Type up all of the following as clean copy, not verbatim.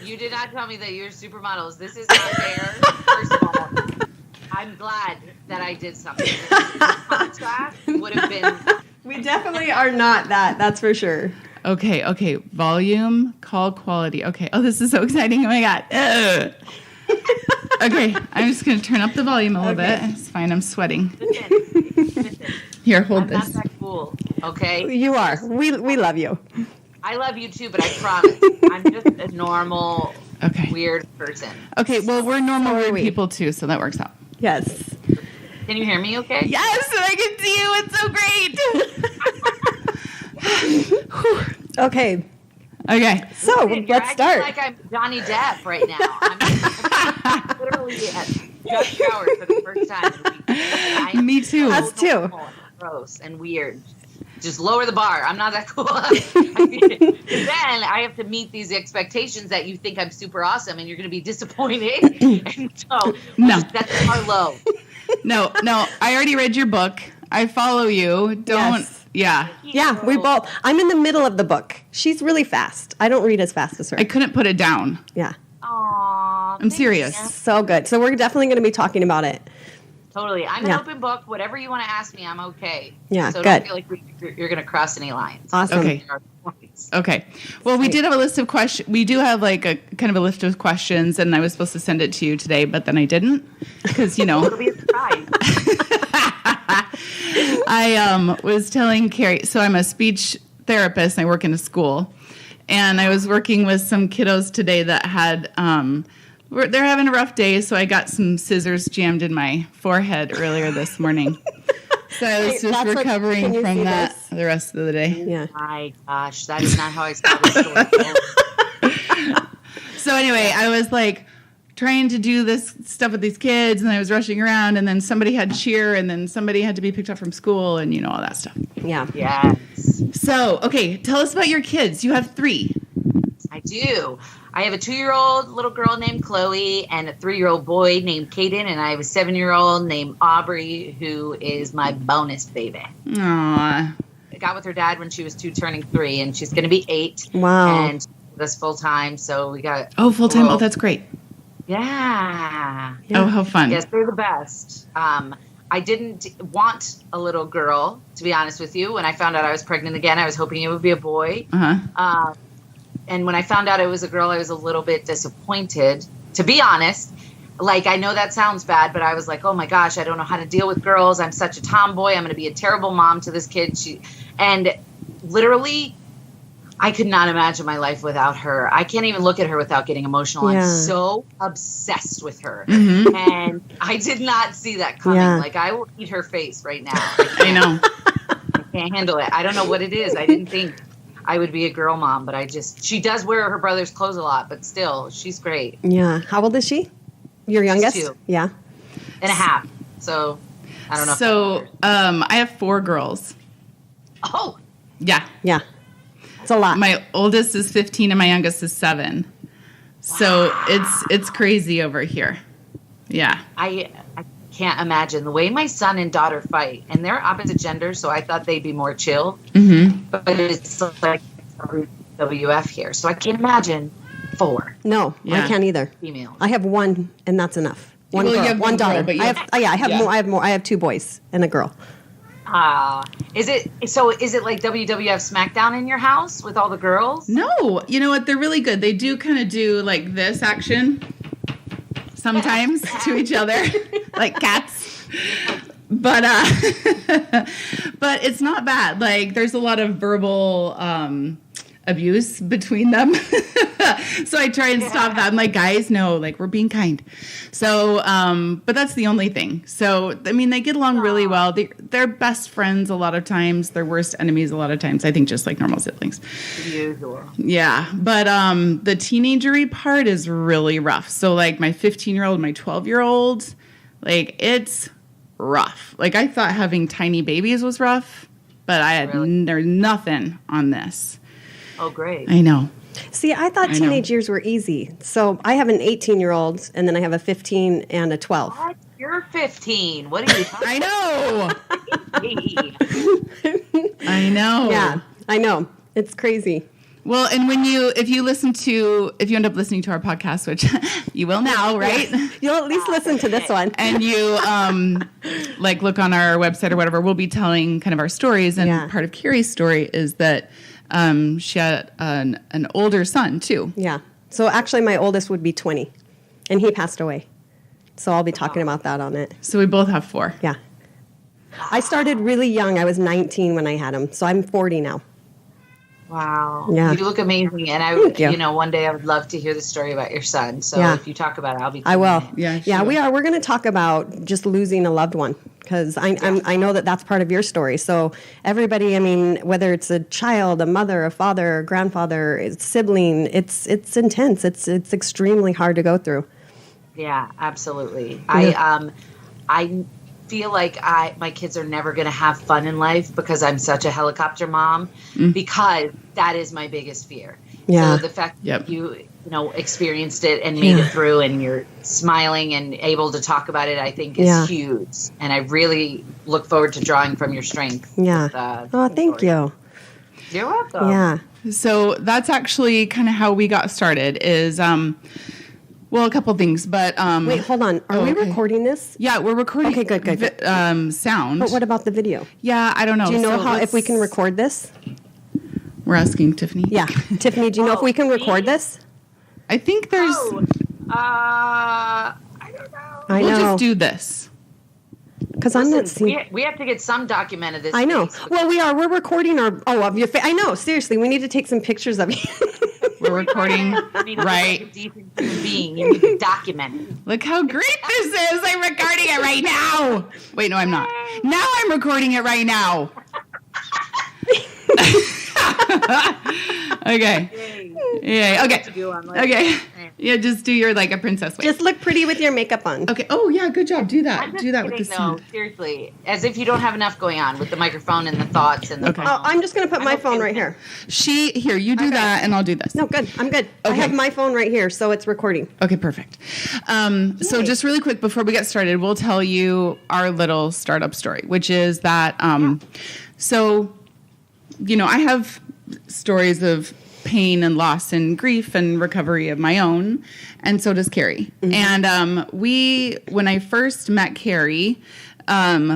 You did not tell me that you're supermodels. This is not fair. First of all, I'm glad that I did something. Contrast would have been. We definitely are not that. That's for sure. Okay. Volume, call quality. Okay. Oh, this is so exciting. Oh my God. Ugh. Okay. I'm just going to turn up the volume a little bit. It's fine. I'm sweating. Listen. Here, hold I'm this. not that cool, okay? You are. We love you. I love you too, but I promise. I'm just a normal, weird person. Okay. Well, we're normal So are weird we. people too, so that works out. Yes. Can you hear me okay? Yes, and I can see you. It's so great. Okay. Okay. So You're let's acting start. like I'm Johnny Depp right now. I'm literally just showered for the first time in a week. Me too. Us too. Normal and gross and weird. Just lower the bar. I'm not that cool. Then I have to meet these expectations that you think I'm super awesome, and you're going to be disappointed. And so that's the bar low. No. I already read your book. I follow you. Don't. Yes. Yeah. Yeah, we both. I'm in the middle of the book. She's really fast. I don't read as fast as her. I couldn't put it down. Yeah. Aww. I'm serious. So good. So we're definitely going to be talking about it. Totally. I'm an open book. Whatever you want to ask me, I'm okay. Yeah, so good. don't feel like you're going to cross any lines. Awesome. Okay. Okay. Well, we did have a list of questions. We do have like a kind of a list of questions, and I was supposed to send it to you today, but then I didn't because, It'll be a surprise. I was telling Carrie, so I'm a speech therapist and I work in a school, and I was working with some kiddos today that had, they're having a rough day, so I got some scissors jammed in my forehead earlier this morning. So I was just recovering from that the rest of the day. Yeah. My gosh, that is not how I saw the story. So anyway, I was like trying to do this stuff with these kids, and I was rushing around, and then somebody had cheer, and then somebody had to be picked up from school, and all that stuff. Yeah. Yes. So, okay, tell us about your kids. You have 3. I do. I have a 2-year-old little girl named Chloe and a 3-year-old boy named Caden, and I have a 7-year-old named Aubrey, who is my bonus baby. Aww. I got with her dad when she was 2, turning 3, and she's going to be 8. Wow. And this full time, so we got. Oh, full time. Oh, that's great. Yeah. Oh, how fun. Yes, they're the best. I didn't want a little girl, to be honest with you. When I found out I was pregnant again, I was hoping it would be a boy. Uh-huh. And when I found out it was a girl, I was a little bit disappointed, to be honest. Like, I know that sounds bad, but I was like, oh my gosh, I don't know how to deal with girls. I'm such a tomboy. I'm going to be a terrible mom to this kid. And literally, I could not imagine my life without her. I can't even look at her without getting emotional. Yeah. I'm so obsessed with her. Mm-hmm. And I did not see that coming. Yeah. Like, I will eat her face right now. I know. I can't handle it. I don't know what it is. I didn't think I would be a girl mom, but she does wear her brother's clothes a lot, but still, she's great. Yeah. How old is she? Your youngest? 2. Yeah. And a half. So, I don't know. So, I have 4 girls. Oh, Yeah. Yeah. It's a lot. My oldest is 15 and my youngest is 7. So it's crazy over here. Yeah. I can't imagine the way my son and daughter fight, and they're opposite genders, so I thought they'd be more chill. Mm-hmm. But it's like WF here, so I can't imagine 4 No, Yeah. I can't either. females. I have 1, and that's enough. One Well, you girl, have one one girl, daughter. but you I have- have. I have yeah. more. I have more. I have 2 boys and a girl. Is it like WWF SmackDown in your house with all the girls? No, you know what? They're really good. They do kind of do like this action sometimes to each other, like cats. But but it's not bad. Like there's a lot of verbal abuse between them. So I try and stop that. I'm like, guys, no, like we're being kind. So, but that's the only thing. So, I mean, they get along really well. They're best friends a lot of times. They're worst enemies a lot of times. I think just like normal siblings. Usual. Yeah. But the teenagery part is really rough. So like my 15-year-old, my 12-year-old, like it's rough. Like I thought having tiny babies was rough, but I had there's nothing on this. Oh, great. I know. See, I thought teenage years were easy. So I have an 18-year-old, and then I have a 15 and a 12. What? You're 15. What are you talking I know. about? I know. Yeah, I know. It's crazy. Well, and if you end up listening to our podcast, which you will now, right? You'll at least listen to this one. And you look on our website or whatever, we'll be telling kind of our stories. And part of Carrie's story is that she had an older son too. Yeah. So actually my oldest would be 20 and he passed away. So I'll be talking about that on it. So we both have 4. Yeah. I started really young. I was 19 when I had him. So I'm 40 now. Wow. Yeah. You look amazing. And one day I would love to hear the story about your son. So if you talk about it, I'll be I will. Yeah, yeah, we are. We're going to talk about just losing a loved one because I know that's part of your story. So everybody, I mean, whether it's a child, a mother, a father, a grandfather, a sibling, it's intense. It's extremely hard to go through. Yeah, absolutely. Yeah. I feel like my kids are never going to have fun in life because I'm such a helicopter mom because that is my biggest fear. Yeah. So the fact that you experienced it and made it through and you're smiling and able to talk about it, I think is huge. And I really look forward to drawing from your strength. Yeah. Thank you. You're welcome. Yeah. So that's actually kind of how we got started is, well, a couple things, but... Wait, hold on. Are we recording this? Yeah, we're recording good. sound. But what about the video? Yeah, I don't know. Do you know if we can record this? We're asking Tiffany. Yeah. Tiffany, do you know if we can record this? I think there's... I don't know. We'll just do this. Because I'm not seeing... We have to get some document of this. I know. Well, we are. We're recording of your face. I know. Seriously, we need to take some pictures of you. We're recording, right? You need to document it. Look how great this is. I'm recording it right now. Wait, no, I'm not. Now I'm recording it right now. Okay. Yeah. Okay. Okay. Yeah, just do your like a princess way. Just look pretty with your makeup on. Okay. Oh yeah, good job. Do that. Do that with the sound. No, seriously, as if you don't have enough going on with the microphone and the thoughts and the. Okay. Oh, I'm just gonna put my phone right here. Here, you do that, and I'll do this. No, good. I'm good. Okay. I have my phone right here, so it's recording. Okay, perfect. So just really quick before we get started, we'll tell you our little startup story, which is that. So, I have stories of pain and loss and grief and recovery of my own, and so does Carrie. Mm-hmm. And when I first met Carrie,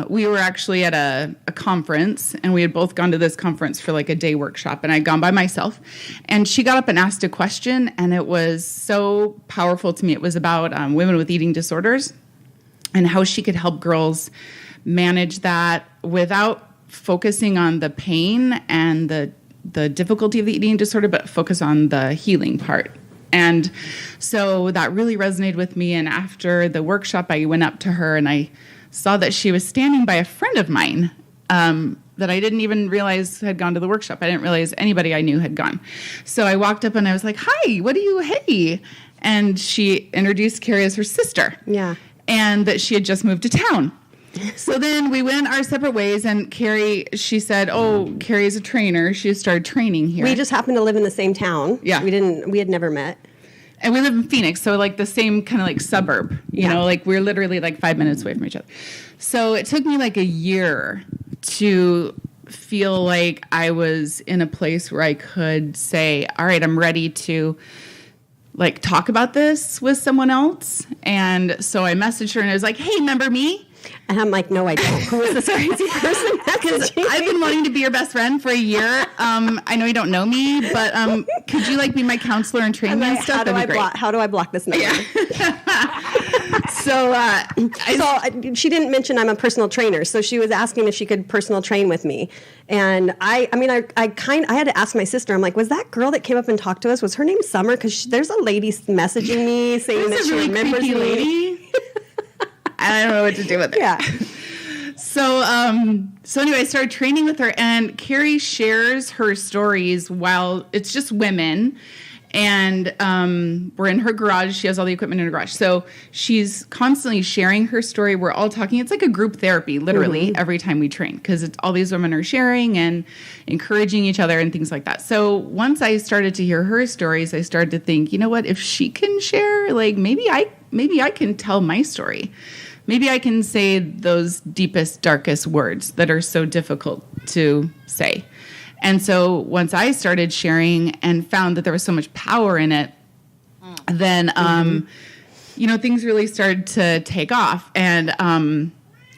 we were actually at a conference, and we had both gone to this conference for like a day workshop, and I'd gone by myself. And she got up and asked a question, and it was so powerful to me. It was about women with eating disorders and how she could help girls manage that without focusing on the pain and the difficulty of the eating disorder, but focus on the healing part. And so that really resonated with me. And after the workshop, I went up to her and I saw that she was standing by a friend of mine that I didn't even realize had gone to the workshop. I didn't realize anybody I knew had gone. So I walked up and I was like, "Hi, hey." And she introduced Carrie as her sister. Yeah. And that she had just moved to town. So then we went our separate ways, and Carrie, she said, Carrie's a trainer. She started training here. We just happened to live in the same town. Yeah. We had never met. And we live in Phoenix, so like the same kind of like suburb, you know, like we're literally like 5 minutes away from each other. So it took me like a year to feel like I was in a place where I could say, all right, I'm ready to like talk about this with someone else. And so I messaged her and I was like, hey, remember me? And I'm like, no, I don't. Who is this crazy person? I've been wanting to be your best friend for a year. I know you don't know me, but could you like be my counselor and train me and stuff? How do I block this number? Yeah. So she didn't mention I'm a personal trainer, so she was asking if she could personal train with me. And I had to ask my sister. I'm like, was that girl that came up and talked to us? Was her name Summer? Because there's a lady messaging me saying that she remembers me. Lady. I don't know what to do with it. Yeah. So anyway, I started training with her, and Carrie shares her stories while it's just women, and we're in her garage. She has all the equipment in her garage. So she's constantly sharing her story. We're all talking. It's like a group therapy, literally, every time we train, because it's all these women are sharing and encouraging each other and things like that. So once I started to hear her stories, I started to think, you know what, if she can share, like maybe I can tell my story. Maybe I can say those deepest, darkest words that are so difficult to say. And so once I started sharing and found that there was so much power in it, then, things really started to take off. And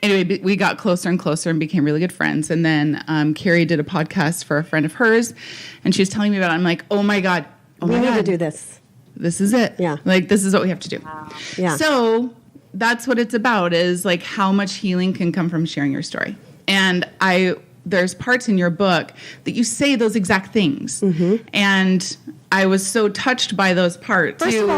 anyway, we got closer and closer and became really good friends. And then Carrie did a podcast for a friend of hers, and she was telling me about it. I'm like, oh my God. We need to do this. This is it. Yeah. Like, this is what we have to do. Wow. Yeah. So that's what it's about, is like how much healing can come from sharing your story. And there's parts in your book that you say those exact things. And I was so touched by those parts. First of all,